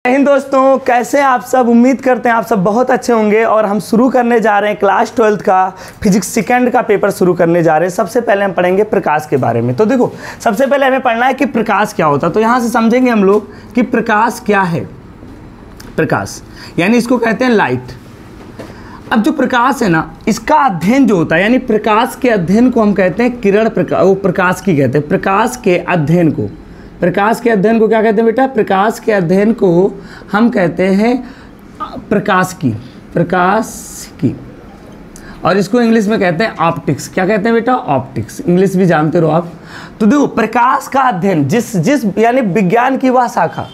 जय हिंद दोस्तों, कैसे हैं आप सब। उम्मीद करते हैं आप सब बहुत अच्छे होंगे। और हम शुरू करने जा रहे हैं क्लास 12th का फिजिक्स सेकंड का पेपर शुरू करने जा रहे हैं। सबसे पहले हम पढ़ेंगे प्रकाश के बारे में। तो देखो, सबसे पहले हमें पढ़ना है कि प्रकाश क्या होता है। तो यहाँ से समझेंगे हम लोग कि प्रकाश क्या है। प्रकाश यानी इसको कहते हैं लाइट। अब जो प्रकाश है ना, इसका अध्ययन जो होता है, यानी प्रकाश के अध्ययन को हम कहते हैं किरण प्रकाश, वो प्रकाश की कहते हैं। प्रकाश के अध्ययन को, प्रकाश के अध्ययन को क्या कहते हैं बेटा? प्रकाश के अध्ययन को हम कहते हैं प्रकाश की। और इसको इंग्लिश में कहते हैं ऑप्टिक्स। क्या कहते हैं बेटा? ऑप्टिक्स। इंग्लिश भी जानते रहो आप। तो देखो, प्रकाश का अध्ययन जिस यानी विज्ञान की वह शाखा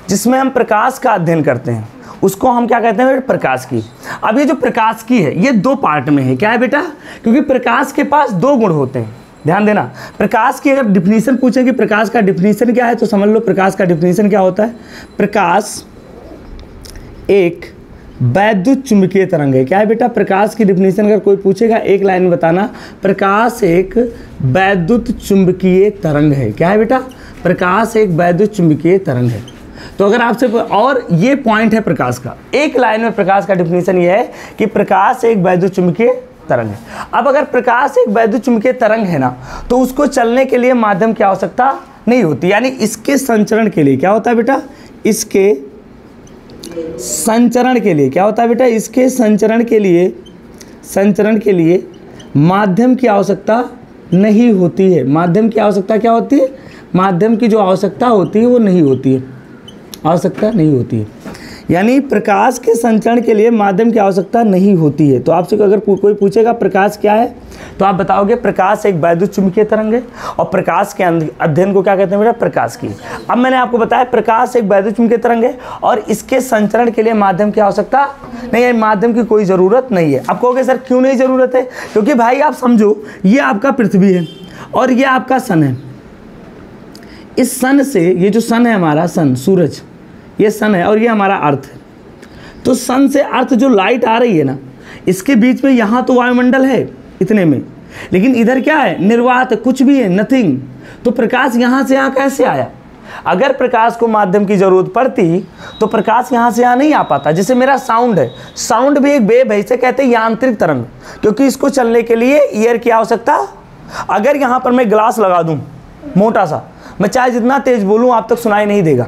जिसमें हम प्रकाश का अध्ययन करते हैं, उसको हम क्या कहते हैं? प्रकाश की। अब ये जो प्रकाश की है, ये दो पार्ट में है। क्या है बेटा? क्योंकि प्रकाश के पास दो गुण होते हैं। ध्यान देना, प्रकाश की अगर डिफिनीशन पूछे कि प्रकाश का डिफिनीशन क्या है, तो समझ लो प्रकाश का डिफिनीशन क्या होता है। प्रकाश एक वैद्युत चुंबकीय तरंग है। क्या है बेटा? प्रकाश की डिफिनीशन अगर कोई पूछेगा, एक लाइन में बताना, प्रकाश एक वैद्युत चुंबकीय तरंग है। क्या है बेटा? प्रकाश एक वैद्युत चुंबकीय तरंग है। तो अगर आपसे, और ये पॉइंट है प्रकाश का, एक लाइन में प्रकाश का डिफिनीशन ये है कि प्रकाश एक वैद्युत चुंबकीय तरंग है। अब अगर प्रकाश एक वैद्युत चुंबकीय तरंग है ना, तो उसको चलने के लिए माध्यम की आवश्यकता नहीं होती। यानी इसके संचरण के लिए क्या होता है बेटा? इसके संचरण के लिए क्या होता है बेटा? इसके संचरण के लिए माध्यम की आवश्यकता नहीं होती है। माध्यम की आवश्यकता क्या होती है? माध्यम की जो आवश्यकता होती है वो नहीं होती है, आवश्यकता नहीं होती है। यानी प्रकाश के संचरण के लिए माध्यम की आवश्यकता नहीं होती है। तो आपसे अगर कोई पूछेगा प्रकाश क्या है, तो आप बताओगे प्रकाश एक वैद्युत चुंबकीय तरंग है। और प्रकाश के अध्ययन को क्या कहते हैं बेटा? प्रकाश की। अब मैंने आपको बताया प्रकाश एक वैद्युत चुंबकीय तरंग है और इसके संचरण के लिए माध्यम की आवश्यकता नहीं है, माध्यम की कोई ज़रूरत नहीं है। आप कहोगे सर क्यों नहीं ज़रूरत है? क्योंकि भाई आप समझो, ये आपका पृथ्वी है और ये आपका सन है। इस सन से, ये जो सन है हमारा, सन सूरज, ये सन है और ये हमारा अर्थ है। तो सन से अर्थ जो लाइट आ रही है ना, इसके बीच में यहाँ तो वायुमंडल है इतने में, लेकिन इधर क्या है? निर्वात, कुछ भी है, नथिंग। तो प्रकाश यहाँ से यहाँ कैसे आया? अगर प्रकाश को माध्यम की जरूरत पड़ती तो प्रकाश यहाँ से यहाँ नहीं आ पाता। जैसे मेरा साउंड है, साउंड भी एक वेव है, इसे कहते हैं यांत्रिक तरंग, क्योंकि इसको चलने के लिए ईयर की आवश्यकता। अगर यहाँ पर मैं ग्लास लगा दूँ मोटा सा, मैं चाहे जितना तेज बोलूँ आप तक सुनाई नहीं देगा।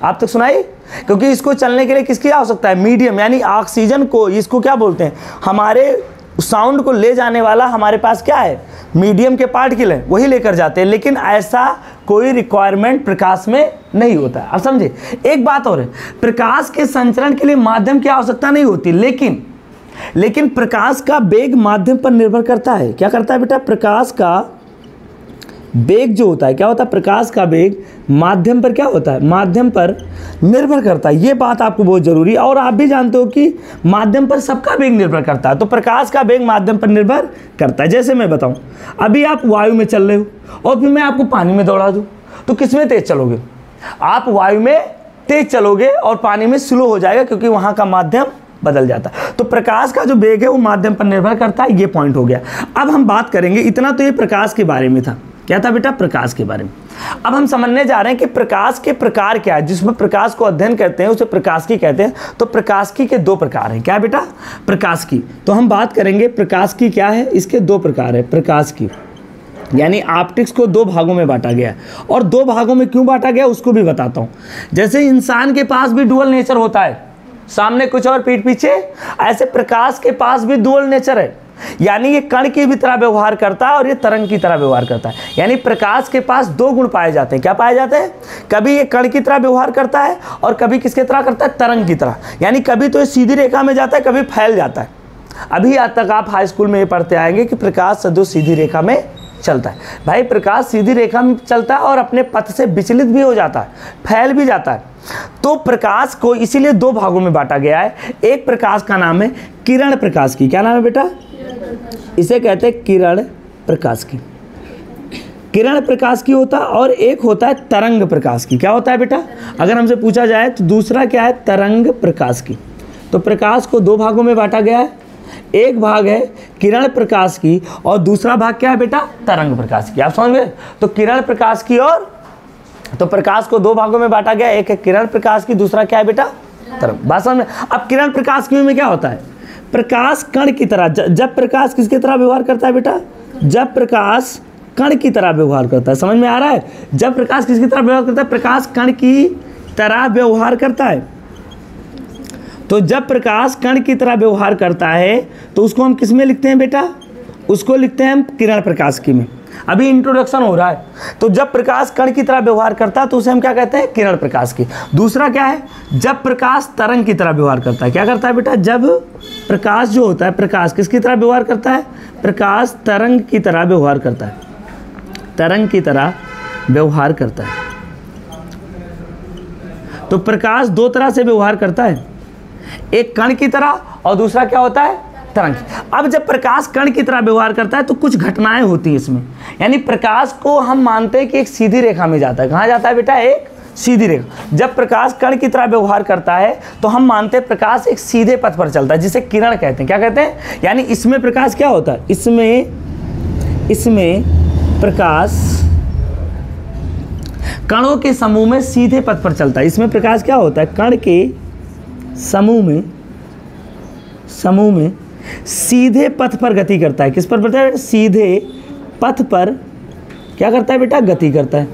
आप तक सुनाई, क्योंकि इसको चलने के लिए किसकी आवश्यकता है? मीडियम, यानी ऑक्सीजन को, इसको क्या बोलते हैं? हमारे साउंड को ले जाने वाला हमारे पास क्या है? मीडियम के पार्टिकल है, वही लेकर जाते हैं। लेकिन ऐसा कोई रिक्वायरमेंट प्रकाश में नहीं होता है। अब समझे। एक बात और है, प्रकाश के संचरण के लिए माध्यम की आवश्यकता नहीं होती, लेकिन प्रकाश का वेग माध्यम पर निर्भर करता है। क्या करता है बेटा? प्रकाश का वेग जो होता है, क्या होता है? प्रकाश का वेग माध्यम पर क्या होता है? माध्यम पर निर्भर करता है। ये बात आपको बहुत जरूरी है। और आप भी जानते हो कि माध्यम पर सबका वेग निर्भर करता है। तो प्रकाश का वेग माध्यम पर निर्भर करता है। जैसे मैं बताऊं, अभी आप वायु में चल रहे हो और फिर मैं आपको पानी में दौड़ा दूं, तो किस में तेज चलोगे? आप वायु में तेज चलोगे और पानी में स्लो हो जाएगा, क्योंकि वहां का माध्यम बदल जाता है। तो प्रकाश का जो वेग है वो माध्यम पर निर्भर करता है। ये पॉइंट हो गया। अब हम बात करेंगे, इतना तो ये प्रकाश के बारे में था। क्या था बेटा? प्रकाश के बारे में। अब हम समझने जा रहे हैं कि प्रकाश के प्रकार क्या है। जिसमें प्रकाश को अध्ययन करते हैं उसे प्रकाशिकी कहते हैं। तो प्रकाशिकी के दो प्रकार हैं। क्या है बेटा? प्रकाशिकी। तो हम बात करेंगे प्रकाशिकी क्या है। इसके दो प्रकार है। प्रकाशिकी यानी ऑप्टिक्स को दो भागों में बांटा गया है। और दो भागों में क्यों बांटा गया उसको भी बताता हूँ। जैसे इंसान के पास भी डुअल नेचर होता है, सामने कुछ और पीठ पीछे, ऐसे प्रकाश के पास भी डुअल नेचर है। यानी ये कण की भी तरह व्यवहार करता है और ये तरंग की तरह व्यवहार करता है। यानी प्रकाश के पास दो गुण पाए जाते हैं। क्या पाए जाते हैं? कभी ये कण की तरह व्यवहार करता है और कभी किसके तरह करता है? तरंग की तरह। यानी कभी तो ये सीधी रेखा में जाता है, कभी फैल जाता है। अभी आज तक आप हाई स्कूल में ये पढ़ते आएंगे कि प्रकाश सदैव सीधी रेखा में चलता है। भाई प्रकाश सीधी रेखा में चलता है और अपने पथ से विचलित भी हो जाता है, फैल भी जाता है। तो प्रकाश को इसीलिए दो भागों में बांटा गया है। एक प्रकाश का नाम है किरण प्रकाश की। क्या नाम है बेटा? इसे कहते हैं किरण प्रकाश की। किरण प्रकाश की होता है और एक होता है तरंग प्रकाश की। क्या होता है बेटा? अगर हमसे पूछा जाए तो दूसरा क्या है? तरंग प्रकाश की। तो प्रकाश को दो भागों में बांटा गया है। एक भाग है किरण प्रकाश की और दूसरा भाग क्या है बेटा? तरंग प्रकाश की। आप समझ गए? तो किरण प्रकाश की और तो प्रकाश को दो भागों में बांटा गया, एक है किरण प्रकाश की, दूसरा क्या है बेटा तरंग। बात समझ में। अब किरण प्रकाश की में क्या होता है, प्रकाश कण की तरह, जब प्रकाश किसकी तरह व्यवहार करता है बेटा, जब प्रकाश कण की तरह व्यवहार करता है। समझ में आ रहा है, जब प्रकाश किसकी तरह व्यवहार करता है, प्रकाश कण की तरह व्यवहार करता है। तो जब प्रकाश कण की तरह व्यवहार करता है तो उसको हम किस में लिखते हैं बेटा, उसको लिखते हैं हम किरण प्रकाश की में। अभी इंट्रोडक्शन हो रहा है। तो जब प्रकाश कण की तरह व्यवहार करता है तो उसे हम क्या कहते हैं, किरण प्रकाश की। दूसरा क्या है, जब प्रकाश तरंग की तरह व्यवहार करता है। क्या करता है बेटा, जब प्रकाश जो होता है, प्रकाश किसकी तरह व्यवहार करता है, प्रकाश तरंग की तरह व्यवहार करता है, तरंग की तरह व्यवहार करता है। तो प्रकाश दो तरह से व्यवहार करता है, एक कण की तरह और दूसरा क्या होता है, तरंग। अब जब प्रकाश कण की तरह व्यवहार करता है तो कुछ घटनाएं होती हैं इसमें, यानी प्रकाश को हम मानते हैं कि एक सीधी रेखा में जाता है। कहाँ जाता है बेटा, एक सीधी रेखा। जब प्रकाश कण की तरह व्यवहार करता है तो हम मानते हैं प्रकाश एक सीधे पथ पर चलता है, जिसे किरण कहते हैं। क्या कहते हैं, यानी इसमें प्रकाश क्या होता है, इसमें प्रकाश कणों के समूह में सीधे पथ पर चलता है। इसमें प्रकाश क्या होता है, कण के समूह में सीधे पथ पर गति करता है। किस पर करता है, सीधे पथ पर क्या करता है बेटा, गति करता है।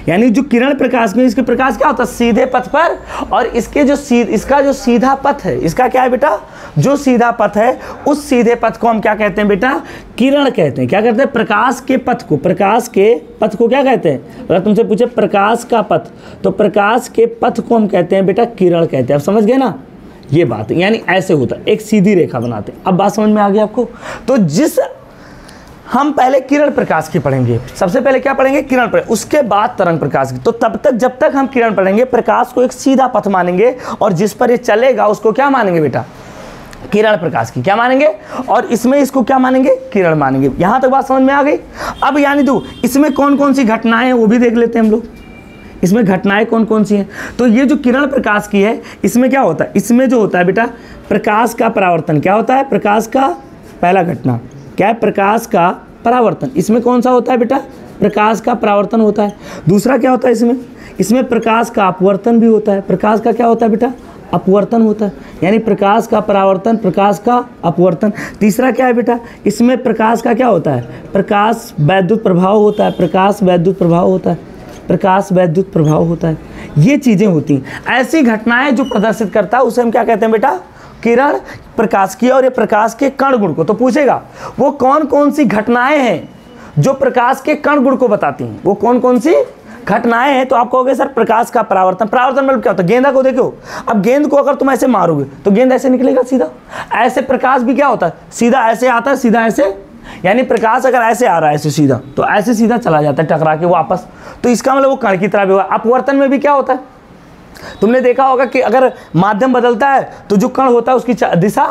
यानी जो किरण प्रकाश में, इसके प्रकाश क्या होता है, सीधे पथ पर, और इसके जो इसका जो सीधा पथ है, इसका क्या है बेटा, जो सीधा पथ है, उस सीधे पथ को हम क्या कहते हैं बेटा, किरण कहते हैं। क्या कहते हैं, प्रकाश के पथ को, प्रकाश के पथ को क्या कहते हैं। अगर तुमसे पूछे प्रकाश का पथ, तो प्रकाश के पथ को हम कहते हैं बेटा किरण कहते हैं। आप समझ गए ना ये बात, यानी ऐसे होता है, एक सीधी रेखा बनाते हैं। अब बात समझ में आ गई आपको। तो जिस हम पहले किरण प्रकाश की पढ़ेंगे, सबसे पहले क्या पढ़ेंगे, किरण प्रकाश, उसके बाद तरंग प्रकाश की। तो तब तक जब तक हम किरण पढ़ेंगे, प्रकाश को एक सीधा पथ मानेंगे और जिस पर ये चलेगा उसको क्या मानेंगे बेटा, किरण प्रकाश की क्या मानेंगे, और इसमें इसको क्या मानेंगे, किरण मानेंगे। यहां तक बात समझ में आ गई। अब यानी दो इसमें कौन कौन सी घटनाएं हैं वो भी देख लेते हैं हम लोग, इसमें घटनाएं कौन कौन सी हैं। तो ये जो किरण प्रकाश की है, इसमें क्या होता है, इसमें जो होता है बेटा प्रकाश का परावर्तन। क्या होता है, प्रकाश का पहला घटना क्या है, प्रकाश का परावर्तन। इसमें कौन सा होता है बेटा, प्रकाश का परावर्तन होता है। दूसरा क्या होता है इसमें प्रकाश का अपवर्तन भी होता है। प्रकाश का क्या होता है बेटा, अपवर्तन होता है, यानी प्रकाश का परावर्तन, प्रकाश का अपवर्तन। तीसरा क्या है बेटा, इसमें प्रकाश का क्या होता है, प्रकाश वैद्युत प्रभाव होता है, प्रकाश वैद्युत प्रभाव होता है, प्रकाश वैद्युत प्रभाव होता है। ये चीज़ें होती हैं, ऐसी घटनाएं जो प्रदर्शित करता है उसे हम क्या कहते हैं बेटा, किरण प्रकाश की। और ये प्रकाश के कण गुण को, तो पूछेगा वो कौन कौन सी घटनाएं हैं जो प्रकाश के कण गुण को बताती हैं, वो कौन कौन सी घटनाएं हैं। तो आप कहोगे सर प्रकाश का परावर्तन, परावर्तन मतलब क्या होता है, गेंदा को देखो, अब गेंद को अगर तुम ऐसे मारोगे तो गेंद ऐसे निकलेगा सीधा, ऐसे प्रकाश भी क्या होता है, सीधा ऐसे आता है, सीधा ऐसे, यानी प्रकाश अगर ऐसे आ रहा है ऐसे सीधा, तो ऐसे सीधा चला जाता है टकरा के वापस। तो इसका मतलब वो कण की तरह भी हुआ। अपवर्तन में भी क्या होता है, तुमने देखा होगा कि अगर माध्यम बदलता है तो जो कण होता है उसकी दिशा,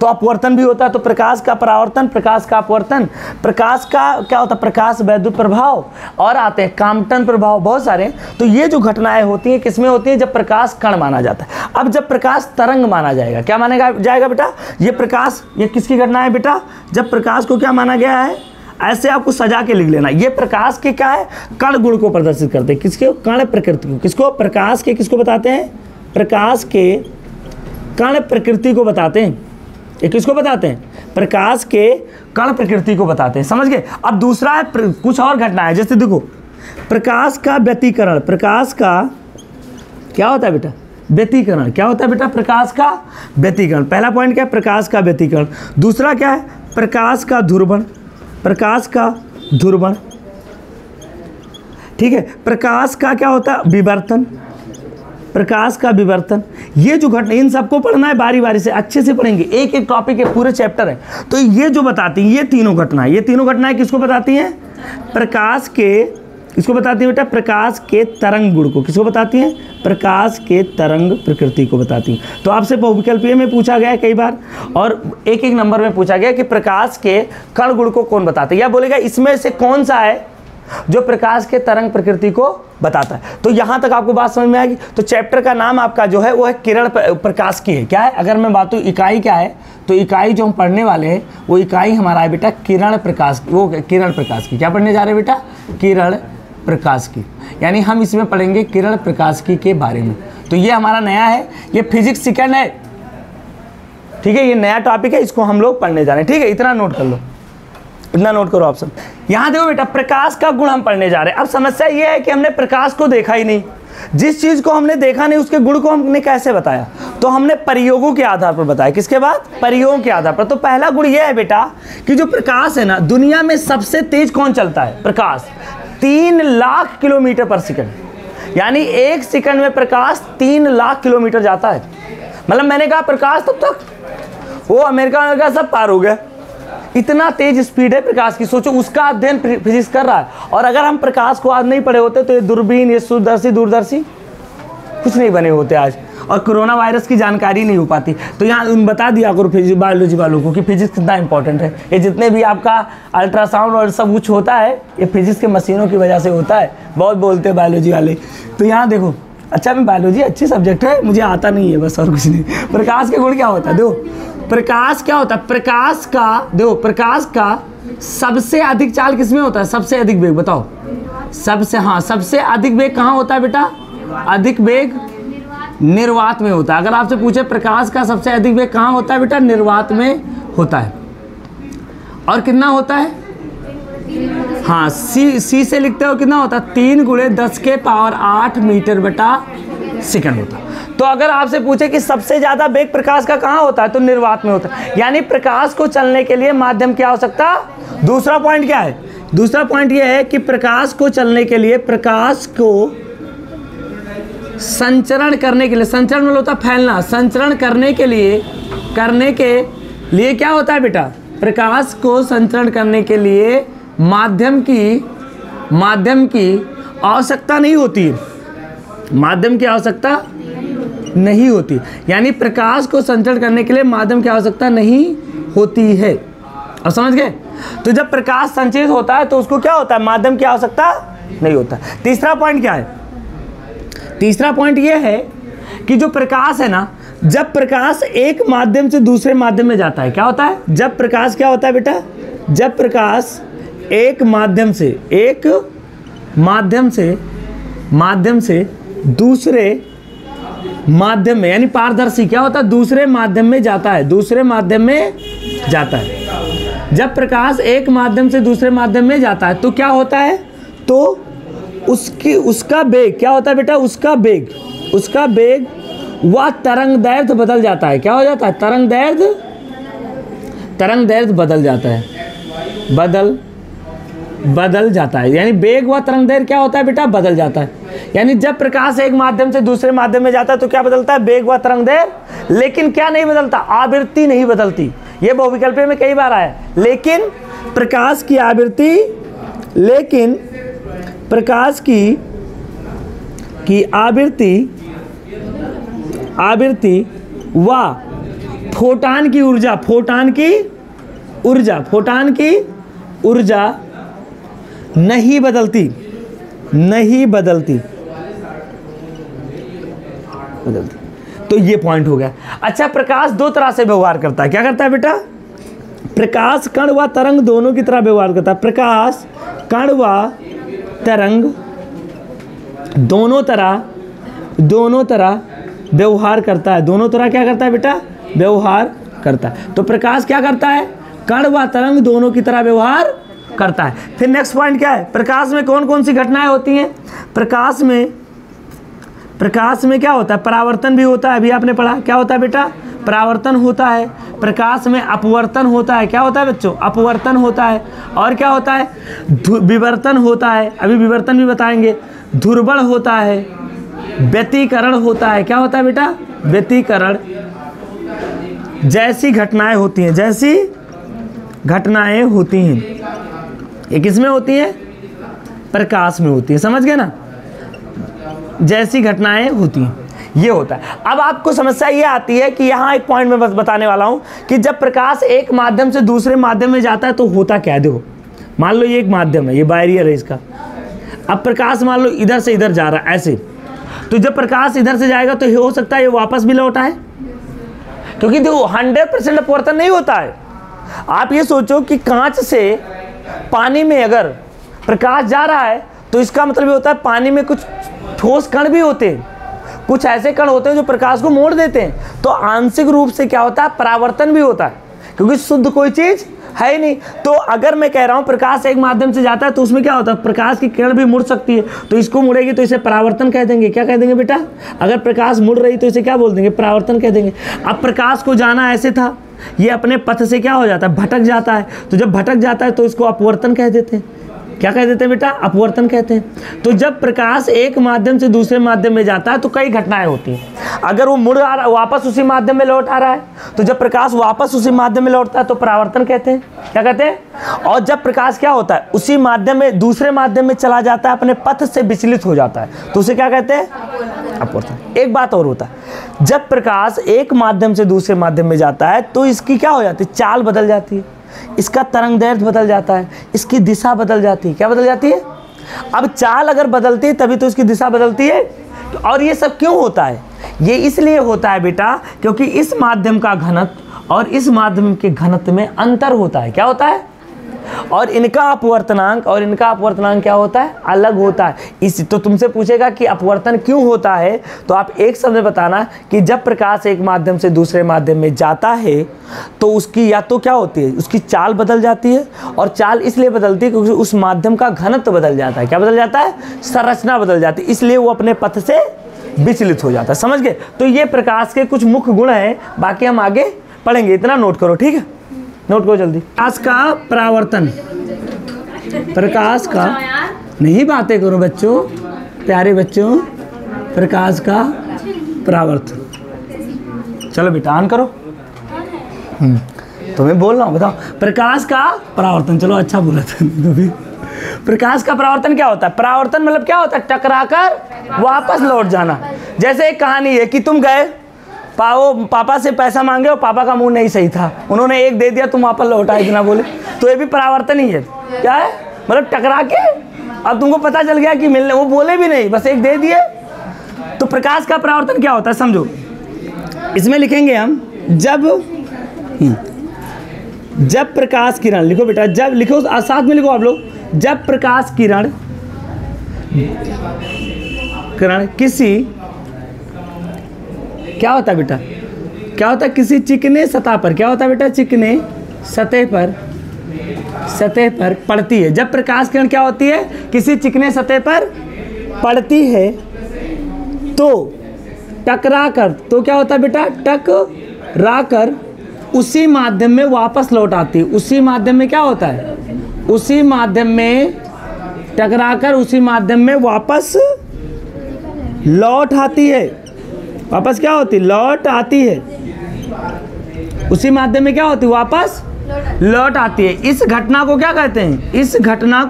तो अपवर्तन भी होता है। तो प्रकाश का परावर्तन, प्रकाश का अपवर्तन, प्रकाश का क्या होता है, प्रकाश वैद्युत प्रभाव, और आते हैं काम्पटन प्रभाव, बहुत सारे। तो ये जो घटनाएं होती हैं किसमें होती हैं, जब प्रकाश कण माना जाता है। अब जब प्रकाश तरंग माना जाएगा, क्या माना जाएगा बेटा, ये प्रकाश, ये किसकी घटना है बेटा, जब प्रकाश को क्या माना गया है, ऐसे आपको सजा के लिख लेना। ये प्रकाश के क्या है, कण गुण को प्रदर्शित करते हैं, किसके, कण प्रकृति को। किसको, प्रकाश के किसको बताते हैं, प्रकाश के कण प्रकृति को बताते हैं। ये किसको बताते हैं, प्रकाश के कण प्रकृति को बताते हैं। समझ गए। अब दूसरा है कुछ और घटना है, जैसे देखो प्रकाश का व्यतिकरण, प्रकाश का क्या होता है बेटा, व्यतिकरण। क्या होता है बेटा, प्रकाश का व्यतिकरण। पहला पॉइंट क्या है, प्रकाश का व्यतिकरण। दूसरा क्या है, प्रकाश का ध्रुवण, प्रकाश का ध्रुवण, ठीक है। प्रकाश का क्या होता है, विवर्तन, प्रकाश का विवर्तन। ये जो घटना, इन सबको पढ़ना है बारी बारी से, अच्छे से पढ़ेंगे, एक एक टॉपिक है, पूरे चैप्टर है। तो ये जो बताती हैं, ये तीनों घटनाएं, ये तीनों घटनाएं किसको बताती हैं, प्रकाश के, किसको बताती है बेटा, प्रकाश के तरंग गुण को। किसको बताती हैं, प्रकाश के तरंग प्रकृति को बताती हैं। तो आपसे बहुविकल्पीय में पूछा गया है कई बार, और एक एक नंबर में पूछा गया कि प्रकाश के कण गुण को कौन बताते हैं, या बोलेगा इसमें से कौन सा है जो प्रकाश के तरंग प्रकृति को बताता है। तो यहाँ तक आपको बात समझ में आएगी। तो चैप्टर का नाम आपका जो है वो है किरण प्रकाश की है। क्या है? अगर मैं बात इकाई क्या है, तो इकाई जो हम पढ़ने वाले हैं वो इकाई हमारा है बेटा किरण प्रकाश, वो किरण प्रकाश की। क्या पढ़ने जा रहे हैं बेटा? किरण प्रकाश की। यानी हम इसमें पढ़ेंगे किरण प्रकाश की के बारे में। तो ये हमारा नया है, ये फिजिक्स सेकंड है, ठीक है, ये नया टॉपिक है, इसको हम लोग पढ़ने जा रहे हैं, ठीक है। इतना नोट कर लो, इतना नोट करो आप सब। यहाँ देखो बेटा, प्रकाश का गुण हम पढ़ने जा रहे हैं। अब समस्या ये है कि हमने प्रकाश को देखा ही नहीं, जिस चीज़ को हमने देखा नहीं उसके गुण को हमने कैसे बताया? तो हमने प्रयोगों के आधार पर बताया। किसके बाद? प्रयोगों के आधार पर। तो पहला गुण ये है बेटा कि जो प्रकाश है ना, दुनिया में सबसे तेज कौन चलता है? प्रकाश। 3 लाख किलोमीटर पर सेकंड, यानी 1 सेकंड में प्रकाश 3 लाख किलोमीटर जाता है। मतलब मैंने कहा प्रकाश तब तक वो अमेरिका सब पार हो गया, इतना तेज स्पीड है प्रकाश की। सोचो, उसका अध्ययन फिजिक्स कर रहा है। और अगर हम प्रकाश को आज नहीं पढ़े होते तो ये दूरबीन, ये सूरदर्शी, दूरदर्शी कुछ नहीं बने होते आज, और कोरोना वायरस की जानकारी नहीं हो पाती। तो यहाँ बता दिया करो फिजिक्स बायोलॉजी वालों को कि फिजिक्स कितना इंपॉर्टेंट है। ये जितने भी आपका अल्ट्रासाउंड और सब कुछ होता है, ये फिजिक्स के मशीनों की वजह से होता है। बहुत बोलते हैं बायोलॉजी वाले। तो यहाँ देखो, अच्छा मैं बायोलॉजी अच्छी सब्जेक्ट है, मुझे आता नहीं है बस, और कुछ नहीं। प्रकाश के गुण क्या होता है? देखो प्रकाश क्या होता है? प्रकाश का, देखो प्रकाश का सबसे अधिक चाल किसमें होता है? सबसे अधिक वेग बताओ। सबसे अधिक वेग कहाँ होता है बेटा? अधिक वेग निर्वात में होता है। अगर आपसे पूछे प्रकाश का सबसे अधिक वेग कहाँ होता है बेटा? निर्वात में होता है। और कितना होता है? हाँ, सी से लिखते हो कितना होता है? 3 × 10⁸ मीटर बटा सेकंड होता है। तो अगर आपसे पूछे कि सबसे ज़्यादा वेग प्रकाश का कहाँ होता है, तो निर्वात में होता है। यानी प्रकाश को चलने के लिए माध्यम की आवश्यकता। दूसरा पॉइंट क्या है? दूसरा पॉइंट यह है कि प्रकाश को चलने के लिए, प्रकाश को संचरण करने के लिए, संचरण मतलब होता है फैलना, संचरण करने के लिए क्या होता है बेटा? प्रकाश को संचरण करने के लिए माध्यम की आवश्यकता नहीं होती, माध्यम की आवश्यकता नहीं होती। यानी प्रकाश को संचरण करने के लिए माध्यम की आवश्यकता नहीं होती है। अब समझ गए? तो जब प्रकाश संचरित होता है तो उसको क्या होता है? माध्यम की आवश्यकता नहीं होता। तीसरा पॉइंट क्या है? तीसरा पॉइंट ये है कि जो प्रकाश है ना, जब प्रकाश एक माध्यम से दूसरे माध्यम में जाता है, क्या होता है? जब प्रकाश क्या होता है बेटा? जब प्रकाश एक माध्यम से दूसरे माध्यम में, यानी पारदर्शी क्या होता है? दूसरे माध्यम में जाता है, दूसरे माध्यम में जाता है। जब प्रकाश एक माध्यम से दूसरे माध्यम में जाता है तो क्या होता है? तो उसका वेग क्या होता है बेटा? उसका वेग वह तरंग दैर्ध्य बदल जाता है। क्या हो जाता है? तरंग दैर्ध्य बदल जाता है, बदल जाता है। यानी वेग व तरंग दैर्ध्य क्या होता है बेटा? बदल जाता है। यानी जब प्रकाश एक माध्यम से दूसरे माध्यम में जाता है तो क्या बदलता है? वेग व तरंग दैर्ध्य। लेकिन क्या नहीं बदलता? आवृत्ति नहीं बदलती। ये बहुविकल्पीय में कई बार आया। लेकिन प्रकाश की आवृत्ति व फोटान की ऊर्जा नहीं बदलती। तो ये पॉइंट हो गया। अच्छा, प्रकाश 2 तरह से व्यवहार करता है। क्या करता है बेटा? प्रकाश कण व तरंग दोनों की तरह व्यवहार करता है। प्रकाश कण व तरंग दोनों तरह व्यवहार करता है। दोनों तरह क्या करता है बेटा? व्यवहार करता है। तो प्रकाश क्या करता है? कण व तरंग दोनों की तरह व्यवहार करता है। फिर नेक्स्ट पॉइंट क्या है? प्रकाश में कौन कौन सी घटनाएं होती हैं? प्रकाश में क्या होता है? परावर्तन भी होता है। अभी आपने पढ़ा क्या होता है बेटा? परावर्तन होता है। प्रकाश में अपवर्तन होता है। क्या होता है बच्चों? अपवर्तन होता है। और क्या होता है? विवर्तन होता है। अभी विवर्तन भी बताएंगे। ध्रुवण होता है, व्यतिकरण होता है। क्या होता है बेटा? व्यतिकरण जैसी घटनाएं होती हैं। ये किस में होती है? प्रकाश में होती है। समझ गए ना? जैसी घटनाएं होती हैं, ये होता है। अब आपको समस्या ये आती है कि यहाँ एक पॉइंट मैं बस बताने वाला हूँ कि जब प्रकाश एक माध्यम से दूसरे माध्यम में जाता है तो होता क्या है? देखो, मान लो ये एक माध्यम है, ये बैरियर है इसका। अब प्रकाश मान लो इधर से इधर जा रहा है ऐसे, तो जब प्रकाश इधर से जाएगा तो ये हो सकता है ये वापस भी लौट आए, क्योंकि देखो 100% अपवर्तन नहीं होता है। आप ये सोचो कि कांच से पानी में अगर प्रकाश जा रहा है तो इसका मतलब ये होता है पानी में कुछ ठोस कण भी होते हैं, कुछ ऐसे कण होते हैं जो प्रकाश को मोड़ देते हैं। तो आंशिक रूप से क्या होता है, परावर्तन भी होता है, क्योंकि शुद्ध कोई चीज है ही नहीं। तो अगर मैं कह रहा हूं प्रकाश एक माध्यम से जाता है तो उसमें क्या होता है, प्रकाश की किरण भी मुड़ सकती है, तो इसको मुड़ेगी तो इसे परावर्तन कह देंगे। क्या कह देंगे बेटा, अगर प्रकाश मुड़ रही तो इसे क्या बोल देंगे, परावर्तन कह देंगे। अब प्रकाश को जाना ऐसे था, ये अपने पथ से क्या हो जाता है, भटक जाता है, तो जब भटक जाता है तो इसको अपवर्तन कह देते हैं। क्या कह देते हैं बेटा, अपवर्तन कहते हैं। तो जब प्रकाश एक माध्यम से दूसरे माध्यम में जाता है तो कई घटनाएं होती हैं। अगर वो मुड़ आ रहा, वापस उसी माध्यम में लौट आ रहा है, तो जब प्रकाश वापस उसी माध्यम में लौटता है तो परावर्तन कहते हैं। क्या कहते हैं, और जब प्रकाश क्या होता है, उसी माध्यम में दूसरे माध्यम में चला जाता है, अपने पथ से विचलित हो जाता है, तो उसे क्या कहते हैं, अपवर्तन। एक बात और होता है, जब प्रकाश एक माध्यम से दूसरे माध्यम में जाता है तो इसकी क्या हो जाती है, चाल बदल जाती है, इसका तरंगदैर्घ्य बदल जाता है, इसकी दिशा बदल जाती है। क्या बदल जाती है, अब चाल अगर बदलती है तभी तो इसकी दिशा बदलती है। और ये सब क्यों होता है, ये इसलिए होता है बेटा क्योंकि इस माध्यम का घनत्व और इस माध्यम के घनत्व में अंतर होता है। क्या होता है, और इनका अपवर्तनांक और इनका अपवर्तनांक क्या होता है, अलग होता है। इस तो तुमसे पूछेगा कि अपवर्तन क्यों होता है, तो आप एक शब्द में बताना कि जब प्रकाश एक माध्यम से दूसरे माध्यम में जाता है तो उसकी या तो क्या होती है, उसकी चाल बदल जाती है, और चाल इसलिए बदलती है क्योंकि उस माध्यम का घनत्व बदल जाता है। क्या बदल जाता है, संरचना बदल जाती है, इसलिए वो अपने पथ से विचलित हो जाता है। समझ गए, तो ये प्रकाश के कुछ मुख्य गुण हैं, बाकी हम आगे पढ़ेंगे, इतना नोट करो, ठीक है, नोट करो जल्दी। प्रकाश का परावर्तन, प्रकाश का, नहीं बातें करो बच्चों, प्यारे बच्चों, प्रकाश का परावर्तन। चलो बेटा ऑन करो, तो मैं बोल रहा हूँ, बताओ प्रकाश का परावर्तन। चलो अच्छा बोला था तो भी। प्रकाश का परावर्तन क्या होता है, परावर्तन मतलब क्या होता है, टकराकर वापस लौट जाना। जैसे एक कहानी है कि तुम गए पापा से पैसा मांगे और पापा का मुंह नहीं सही था, उन्होंने एक दे दिया, तुम वापस लौटाए बिना बोले, तो ये भी परावर्तन ही है। क्या है, मतलब टकरा के अब तुमको पता चल गया कि मिलने, वो बोले भी नहीं, बस एक दे दिए। तो प्रकाश का परावर्तन क्या होता है समझो, इसमें लिखेंगे हम जब प्रकाश किरण, लिखो बेटा, जब लिखो साथ में लिखो आप लोग, जब प्रकाश किरण किसी, क्या होता है बेटा, क्या होता है, किसी चिकने सतह पर, क्या होता है बेटा, चिकने सतह पर पड़ती है। जब प्रकाश किरण क्या होती है, किसी चिकने सतह पर पड़ती है तो टकरा कर, तो क्या होता है बेटा, टकरा कर उसी माध्यम में वापस लौट आती है। उसी माध्यम में क्या होता है, उसी माध्यम में टकरा कर उसी माध्यम में वापस लौट आती है। वापस क्या होती, लौट आती है, उसी माध्यम में क्या होती, वापस लौट आती है। इस घटना को क्या कहते हैं, इस घटना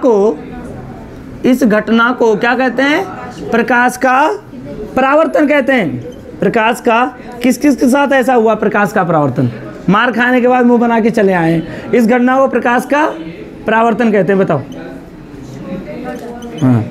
को क्या कहते हैं, प्रकाश का परावर्तन कहते हैं। प्रकाश का किस किस के साथ ऐसा हुआ, प्रकाश का परावर्तन, मार खाने के बाद मुंह बना के चले आए, इस घटना को प्रकाश का परावर्तन कहते हैं। बताओ, हाँ,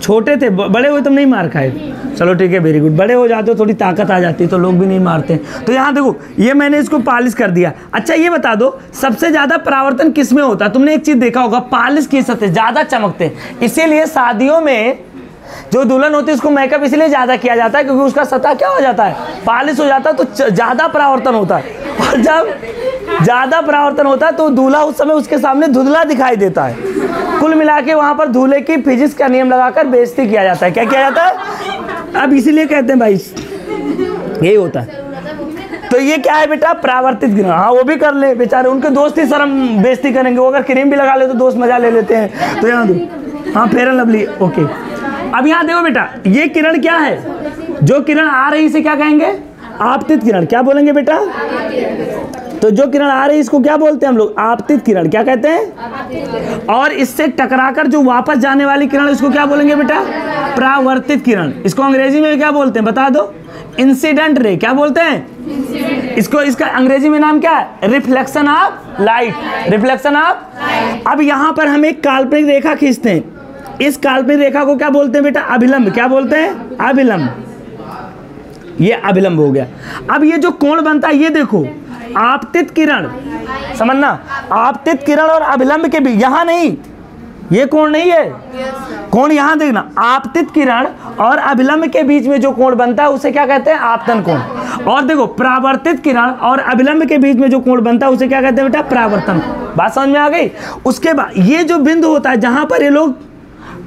छोटे थे, बड़े हुए तुम नहीं मार खाए, चलो ठीक है, वेरी गुड। बड़े हो जाते हो, थोड़ी ताकत आ जाती है तो लोग भी नहीं मारते। तो यहाँ देखो, ये मैंने इसको पालिश कर दिया। अच्छा ये बता दो, सबसे ज़्यादा परावर्तन किस में होता है, तुमने एक चीज़ देखा होगा, पालिश की सतह ज़्यादा चमकते हैं, इसीलिए शादियों में जो दुल्हन होती है उसको मेकअप इसलिए ज़्यादा किया जाता है क्योंकि उसका सतह क्या हो जाता है, पालिश हो जाता है, तो ज़्यादा परावर्तन होता है। और जब ज़्यादा परावर्तन होता है तो दूल्हा उस समय उसके सामने धुंधला दिखाई देता है। कुल मिला के वहाँ पर दूल्हे की फिजिक्स का नियम लगाकर बेइज्जती किया जाता है। क्या किया जाता है, अब इसीलिए कहते हैं भाई, यही होता है। तो ये क्या है बेटा, परावर्तित किरण। हाँ वो भी कर ले बेचारे, उनके दोस्त ही शर्म बेइज्जती करेंगे, वो अगर क्रीम भी लगा ले तो दोस्त मजा ले लेते हैं। तो यहाँ दो, हाँ फेयर एंड लवली, ओके। अब यहाँ देखो बेटा, ये किरण क्या है, जो किरण आ रही इसे क्या कहेंगे, आपतित किरण। क्या बोलेंगे बेटा, तो जो किरण आ रही है इसको क्या बोलते हैं हम लोग, आपतित किरण। क्या कहते हैं, और इससे टकराकर जो वापस जाने वाली किरण इसको क्या बोलेंगे बेटा, परावर्तित किरण। इसको अंग्रेजी में क्या बोलते हैं बता दो, इंसिडेंट रे। क्या बोलते हैं, इसको, इसका अंग्रेजी में नाम क्या है? Reflection of light, reflection of. अब यहाँ पर हम एक काल्पनिक रेखा खींचते हैं, इस काल्पनिक रेखा को क्या बोलते हैं बेटा? अभिलंब। क्या बोलते हैं? अभिलंब। ये अभिलंब हो गया। अब ये जो कोण बनता है, ये देखो, आपतित किरण, समझना, आपतित किरण और अभिलंब के बीच, यहाँ नहीं, ये कोण नहीं है, कोण यहाँ देखना, आपतित किरण और अभिलंब के बीच में जो कोण बनता है उसे क्या कहते हैं? आपतन कोण। और देखो, परावर्तित किरण और अभिलंब के बीच में जो कोण बनता है उसे क्या कहते हैं बेटा? परावर्तन। बात समझ में आ गई? उसके बाद ये जो बिंदु होता है जहां पर ये लोग,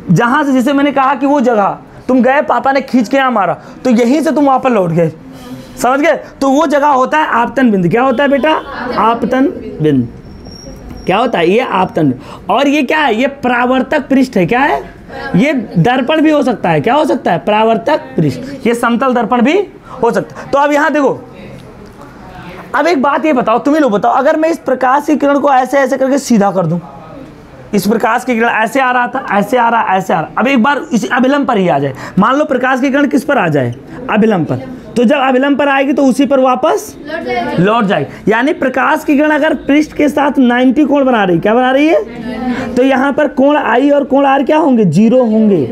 जहां से, जैसे मैंने कहा कि वो जगह तुम गए, पापा ने खींच के यहाँ मारा, तो यहीं से तुम वापस लौट गए, समझ गए? तो वो जगह होता है आपतन बिंदु। क्या होता है बेटा? आपतन बिंदु। क्या होता है? ये आपतन। और ये क्या है? ये परावर्तक पृष्ठ है। क्या है? ये दर्पण भी हो सकता है। क्या हो सकता है? परावर्तक पृष्ठ। ये समतल दर्पण भी हो सकता है। तो अब यहाँ देखो, अब एक बात ये बताओ, तुम्हें लोग बताओ, अगर मैं इस प्रकाश की किरण को ऐसे ऐसे करके सीधा कर दूं, इस प्रकाश की किरण ऐसे आ रहा था, ऐसे आ रहा, ऐसे आ रहा, अब एक बार इस अभिलंब पर ही आ जाए, मान लो प्रकाश की किरण किस पर आ जाए? अभिलंब पर। तो जब अभिलंब पर आएगी तो उसी पर वापस लौट जाएगी। यानी प्रकाश की किरण अगर पृष्ठ के साथ 90 कोण बना रही, क्या बना रही है? तो यहाँ पर कोण आई और कोण आर क्या होंगे? 0 होंगे।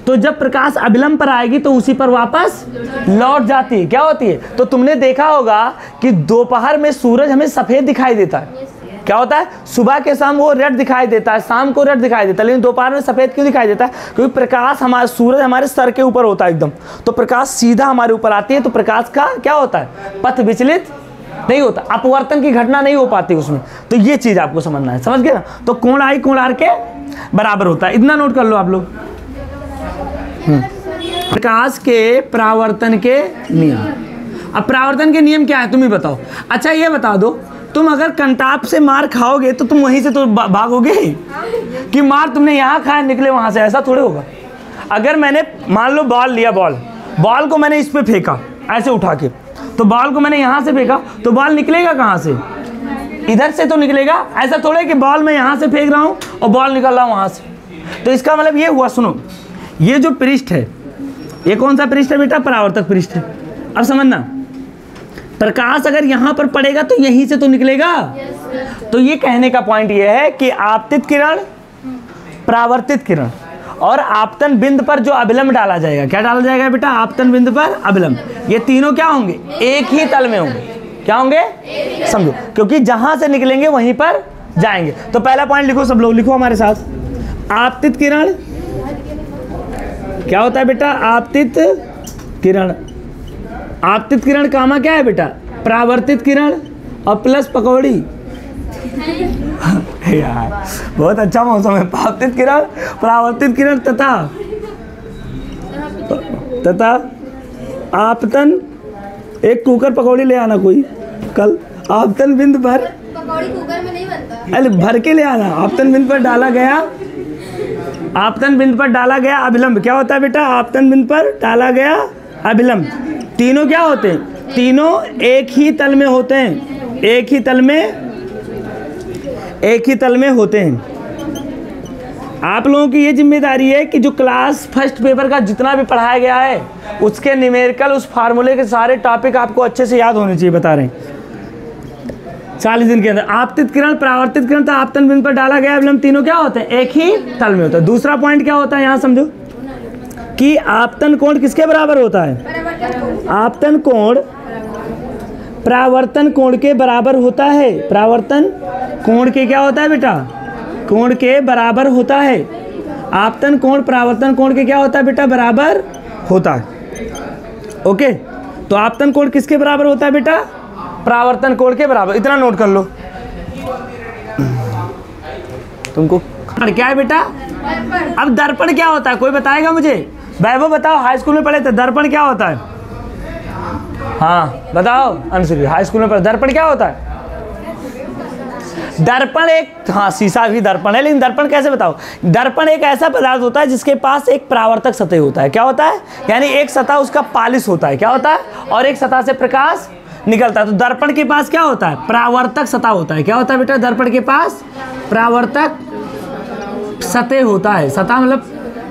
तो जब प्रकाश अभिलंब पर आएगी तो उसी पर वापस लौट जाती है। क्या होती है? तो तुमने देखा होगा कि दोपहर में सूरज हमें सफेद दिखाई देता है। क्या होता है? सुबह के शाम वो रेड दिखाई देता है, शाम को रेड दिखाई देता है, लेकिन दोपहर में सफेद क्यों दिखाई देता है? क्योंकि प्रकाश, हमारा सूरज हमारे सर के ऊपर होता है एकदम, तो प्रकाश सीधा हमारे ऊपर आती है, तो प्रकाश का क्या होता है? पथ विचलित नहीं होता, अपवर्तन की घटना नहीं हो पाती उसमें। तो ये चीज आपको समझना है, समझ गए ना? तो कोण आई कोण आर के बराबर होता है, इतना नोट कर लो आप लोग। प्रकाश के परावर्तन के नियम। अब परावर्तन के नियम क्या है तुम ही बताओ। अच्छा ये बता दो, तुम अगर कंटाप से मार खाओगे तो तुम वहीं से तो भागोगे कि मार तुमने यहाँ खाया निकले वहां से? ऐसा थोड़े होगा। अगर मैंने मान लो बॉल लिया, बॉल को मैंने इस पे फेंका ऐसे उठा के, तो बॉल को मैंने यहाँ से फेंका, तो बॉल निकलेगा कहाँ से? इधर से तो निकलेगा। ऐसा थोड़े कि बॉल मैं यहाँ से फेंक रहा हूँ और बॉल निकल रहा हूँ वहाँ से। तो इसका मतलब ये हुआ, सुनो, ये जो पृष्ठ है, ये कौन सा पृष्ठ है बेटा? परावर्तक पृष्ठ है। अब समझना, प्रकाश अगर यहाँ पर पड़ेगा तो यहीं से तो निकलेगा। तो ये कहने का पॉइंट ये है कि आपतित किरण, परावर्तित किरण और आपतन बिंदु पर जो अभिलंब डाला जाएगा, क्या डाला जाएगा बेटा? आपतन बिंदु पर अभिलंब, ये तीनों क्या होंगे? एक ही तल में होंगे। क्या होंगे? समझो, क्योंकि जहां से निकलेंगे वहीं पर जाएंगे। तो पहला पॉइंट लिखो, सब लोग लिखो हमारे साथ। आपतित किरण क्या होता है बेटा? आपतित किरण। आपतित किरण कामा क्या है बेटा? परावर्तित किरण और प्लस पकौड़ी। यार बहुत अच्छा मौसम है। आपतित किरण, परावर्तित किरण तथा आपतन। एक कुकर पकौड़ी ले आना कोई कल। आपतन बिंदु पर, पकौड़ी कुकर में नहीं बनता, अरे भर के ले आना। आपतन बिंदु पर डाला गया, आपतन बिंदु पर डाला गया अभिलंब। क्या होता है बेटा? आपतन बिंदु पर डाला गया अभिलंब। तीनों क्या होते हैं? तीनों एक ही तल में होते हैं, एक ही तल में होते हैं। आप लोगों की ये जिम्मेदारी है कि जो क्लास फर्स्ट पेपर का जितना भी पढ़ाया गया है उसके न्यूमेरिकल, उस फार्मूले के सारे टॉपिक आपको अच्छे से याद होने चाहिए। बता रहे हैं 40 दिन के अंदर। आपतित किरण, परावर्तित किरण था आपतन बिंदु पर डाला गया अभिलंब, तीनों क्या होते हैं? एक ही तल में होता है। दूसरा पॉइंट क्या होता है यहाँ समझो कि आपतन कोण किसके बराबर होता है? आपतन कोण परावर्तन कोण के बराबर होता है। परावर्तन कोण के क्या होता है बेटा? कोण के बराबर होता है। आपतन कोण परावर्तन कोण के क्या होता है बेटा? बराबर होता है। ओके, तो आपतन कोण किसके बराबर होता है बेटा? परावर्तन कोण के बराबर। इतना नोट कर लो। तुमको क्या है बेटा? अब दर्पण क्या होता है कोई बताएगा मुझे? वैभव बताओ, हाई स्कूल में पढ़े थे, दर्पण क्या होता है? हाँ बताओ अंशुली, हाई स्कूल में पढ़े, दर्पण क्या होता है? दर्पण एक, हाँ शीशा भी दर्पण है, लेकिन दर्पण कैसे बताओ? दर्पण एक ऐसा पदार्थ होता है जिसके पास एक परावर्तक सतह होता है। क्या होता है? यानी एक सतह उसका पालिश होता है। क्या होता है? और एक सतह से प्रकाश निकलता है। तो दर्पण के पास क्या होता है? परावर्तक सतह होता है। क्या होता है बेटा? दर्पण के पास परावर्तक सतह होता है। सतह मतलब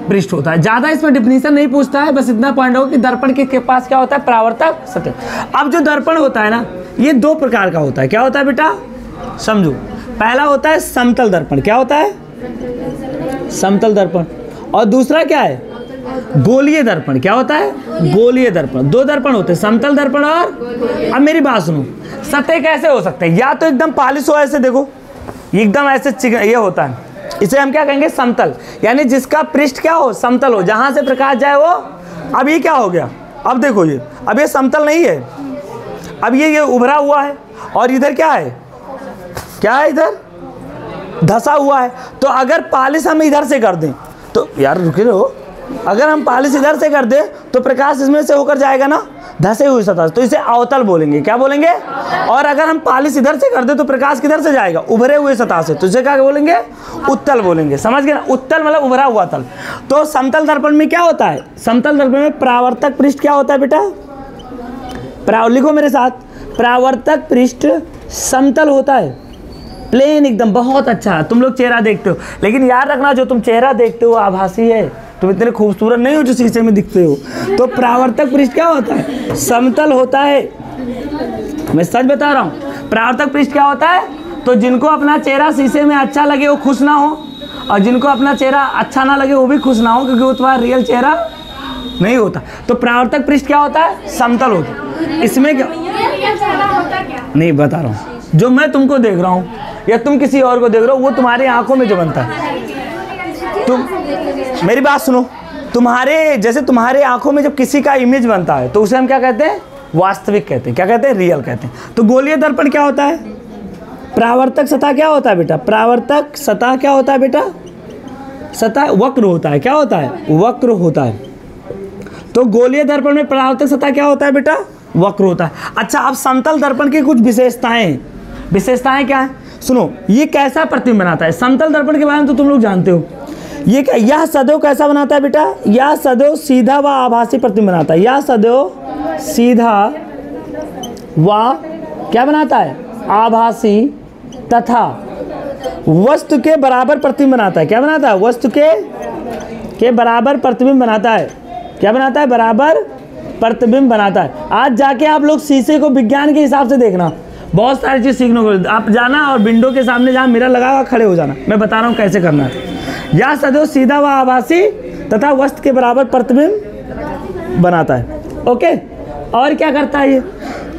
पृष्ठ होता है। ज़्यादा इसमें डिफिनीशन नहीं पूछता है, बस इतना पॉइंट होगा कि दर्पण के पास क्या होता है, परावर्तक सतह। अब जो दर्पण होता है ना, ये दो प्रकार का होता है। क्या होता है बेटा, समझो। पहला होता है समतल दर्पण। क्या होता है, समतल दर्पण। और दूसरा क्या है, गोलीय दर्पण। क्या होता है, गोलीय दर्पण। दो दर्पण होते हैं, समतल दर्पण और, अब मेरी बात सुनो, सतह कैसे हो सकते हैं, या तो एकदम पॉलिश हो, ऐसे देखो एकदम ऐसे ये होता है, इसे हम क्या कहेंगे, समतल, यानी जिसका पृष्ठ क्या हो, समतल हो, जहां से प्रकाश जाए वो। अब ये क्या हो गया, अब देखो ये, अब ये समतल नहीं है, अब ये उभरा हुआ है, और इधर क्या है, क्या है, इधर धसा हुआ है। तो अगर पॉलिश हम इधर से कर दें, तो यार रुके रहो, अगर हम पॉलिश इधर से कर दें तो प्रकाश इसमें से होकर जाएगा ना, धसे हुई सतह, तो इसे अवतल बोलेंगे। क्या बोलेंगे, और अगर हम पॉलिश इधर से कर दें तो प्रकाश किधर से जाएगा, उभरे हुए सतह से, तो इसे क्या बोलेंगे, उत्तल बोलेंगे। समझ गए ना, उत्तल मतलब उभरा हुआ तल। तो समतल दर्पण में क्या होता है, समतल दर्पण में परावर्तक पृष्ठ क्या होता है बेटा, लिखो मेरे साथ, परावर्तक पृष्ठ समतल होता है, प्लेन एकदम, बहुत अच्छा। तुम लोग चेहरा देखते हो, लेकिन याद रखना जो तुम चेहरा देखते हो आभासी है, तुम इतने खूबसूरत नहीं हो जो शीशे में दिखते हो। तो परावर्तक पृष्ठ क्या होता है, समतल होता है। मैं सच बता रहा हूँ, परावर्तक पृष्ठ क्या होता है, तो जिनको अपना चेहरा शीशे में अच्छा लगे वो खुश ना हो, और जिनको अपना चेहरा अच्छा ना लगे वो भी खुश ना हो, क्योंकि वो तुम्हारा रियल चेहरा नहीं होता। तो परावर्तक पृष्ठ क्या होता है, समतल होता है। इसमें क्या नहीं बता रहा हूँ, जो मैं तुमको देख रहा हूँ या तुम किसी और को देख रहे हो, वो तुम्हारी आंखों में जो बनता है। तुम मेरी बात सुनो, तुम्हारे जैसे तुम्हारे आंखों में जब किसी का इमेज बनता है तो उसे हम क्या कहते हैं, वास्तविक कहते हैं। क्या कहते हैं, रियल कहते हैं। तो गोलीय दर्पण क्या होता है, परावर्तक सतह क्या होता है बेटा, परावर्तक सतह क्या होता है बेटा, सतह वक्र होता है। क्या होता है, वक्र होता है। तो गोलीय दर्पण में परावर्तक सतह क्या होता है बेटा, वक्र होता है। अच्छा, अब समतल दर्पण की कुछ विशेषताएं क्या है, सुनो। ये कैसा प्रतिबिंब बनाता है, समतल दर्पण के बारे में तो तुम लोग जानते हो। ये क्या, यह सदैव कैसा बनाता है बेटा, यह सदैव सीधा व आभासी प्रतिबिंब बनाता है। यह सदैव सीधा व क्या बनाता है, आभासी तथा वस्तु के बराबर प्रतिबिंब बनाता है। क्या बनाता है, वस्तु के बराबर प्रतिबिंब बनाता है। क्या बनाता है, बराबर प्रतिबिंब बनाता है। आज जाके आप लोग शीशे को विज्ञान के हिसाब से देखना, बहुत सारी चीज़ सीखने को। आप जाना और विंडो के सामने जहाँ मिरर लगा हुआ खड़े हो जाना, मैं बता रहा हूँ कैसे करना है। यह सदैव सीधा व आभासी तथा वस्तु के बराबर प्रतिबिंब बनाता है। ओके, और क्या करता है ये,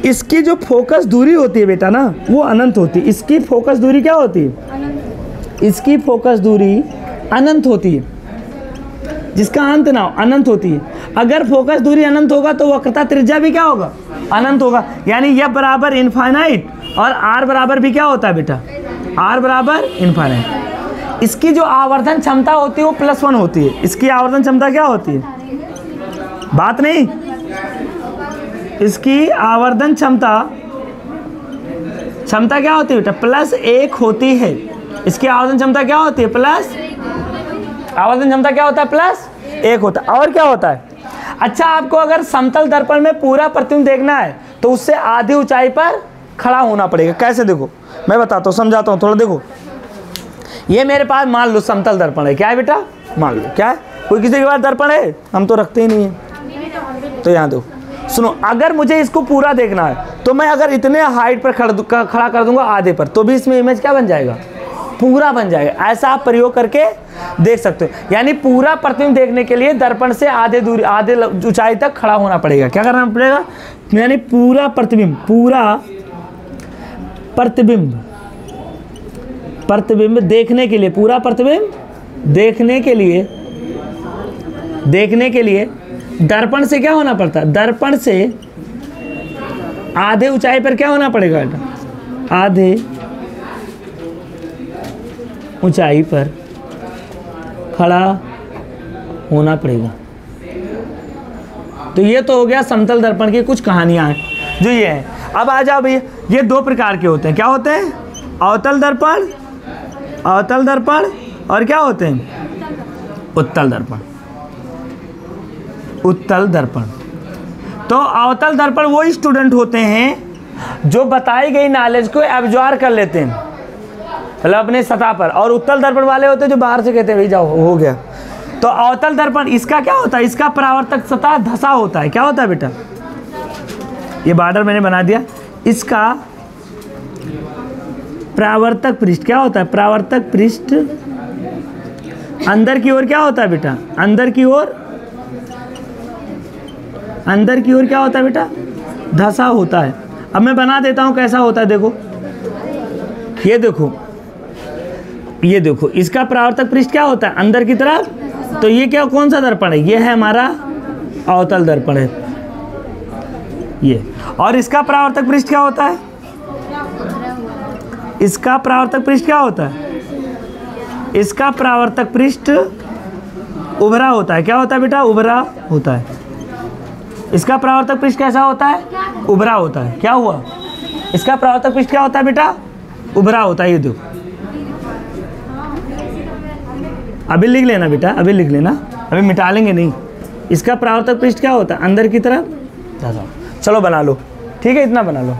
इसकी जो फोकस दूरी होती है बेटा ना, वो अनंत होती है। इसकी फोकस दूरी क्या होती है, इसकी फोकस दूरी अनंत होती है, जिसका अंत ना हो, अनंत होती है। अगर फोकस दूरी अनंत होगा तो वक्रता त्रिज्या भी क्या होगा, अनंत होगा। यानी यह बराबर इनफाइनाइट, और आर बराबर भी क्या होता है बेटा, आर बराबर इनफाइनाइट। इसकी जो आवर्धन क्षमता होती है वो +1 होती है। इसकी आवर्धन क्षमता क्या होती है, बात नहीं, इसकी आवर्धन क्षमता क्या होती है बेटा, +1 होती है। इसकी आवर्धन क्षमता क्या होती है, आवर्धन क्षमता क्या होता है, +1 होता है। और क्या होता है, अच्छा, आपको अगर समतल दर्पण में पूरा प्रतिबिंब देखना है तो उससे आधी ऊंचाई पर खड़ा होना पड़ेगा। कैसे, देखो मैं बताता हूँ, समझाता हूँ थोड़ा। देखो, ये मेरे पास मान लो समतल दर्पण है। क्या है बेटा, मान लो, क्या है, कोई किसी के पास दर्पण है, हम तो रखते ही नहीं है। तो यहाँ दो, सुनो, अगर मुझे इसको पूरा देखना है तो मैं अगर इतने हाइट पर खड़ा कर दूंगा आधे पर, तो भी इसमें इमेज क्या बन जाएगा, पूरा बन जाएगा। ऐसा आप प्रयोग करके देख सकते हो। यानी पूरा प्रतिबिंब देखने के लिए दर्पण से आधे ऊंचाई तक खड़ा होना पड़ेगा। क्या करना पड़ेगा, यानी पूरा प्रतिबिंब देखने के लिए, पूरा प्रतिबिंब देखने के लिए दर्पण से क्या होना पड़ता है, दर्पण से आधे ऊंचाई पर क्या होना पड़ेगा, आधे ऊंचाई पर खड़ा होना पड़ेगा। तो ये तो हो गया समतल दर्पण की कुछ कहानियां हैं जो ये है। अब आ जाओ भैया, ये दो प्रकार के होते हैं। क्या होते हैं, अवतल दर्पण और क्या होते हैं, उत्तल दर्पण। तो अवतल दर्पण वो स्टूडेंट होते हैं जो बताई गई नॉलेज को एब्जॉर्ब कर लेते हैं, मतलब अपने सतह पर, और उत्तल दर्पण वाले होते हैं जो बाहर से कहते हैं भाई जाओ हो गया। तो अवतल दर्पण इसका क्या होता है, इसका परावर्तक सतह धसा होता है। क्या होता है बेटा, ये बॉर्डर मैंने बना दिया। इसका परावर्तक पृष्ठ क्या होता है, परावर्तक पृष्ठ अंदर की ओर क्या होता है बेटा, अंदर की ओर क्या होता है बेटा, धसा होता है। अब मैं बना देता हूं कैसा होता है, देखो ये देखो इसका परावर्तक पृष्ठ क्या होता है, अंदर की तरफ। तो ये क्या, कौन सा दर्पण है, ये है हमारा अवतल दर्पण है ये। और इसका परावर्तक पृष्ठ क्या होता है, इसका परावर्तक पृष्ठ क्या होता है, इसका परावर्तक पृष्ठ उभरा होता है। क्या होता है बेटा, उभरा होता है। इसका परावर्तक पृष्ठ कैसा होता है, उभरा होता है। क्या हुआ, इसका परावर्तक पृष्ठ क्या होता है बेटा, उभरा होता है। ये देखो अभी लिख लेना बेटा, अभी लिख लेना, अभी मिटा लेंगे नहीं। इसका परावर्तक पृष्ठ क्या होता है, अंदर की तरफ। चलो बना लो, ठीक है, इतना बना लो।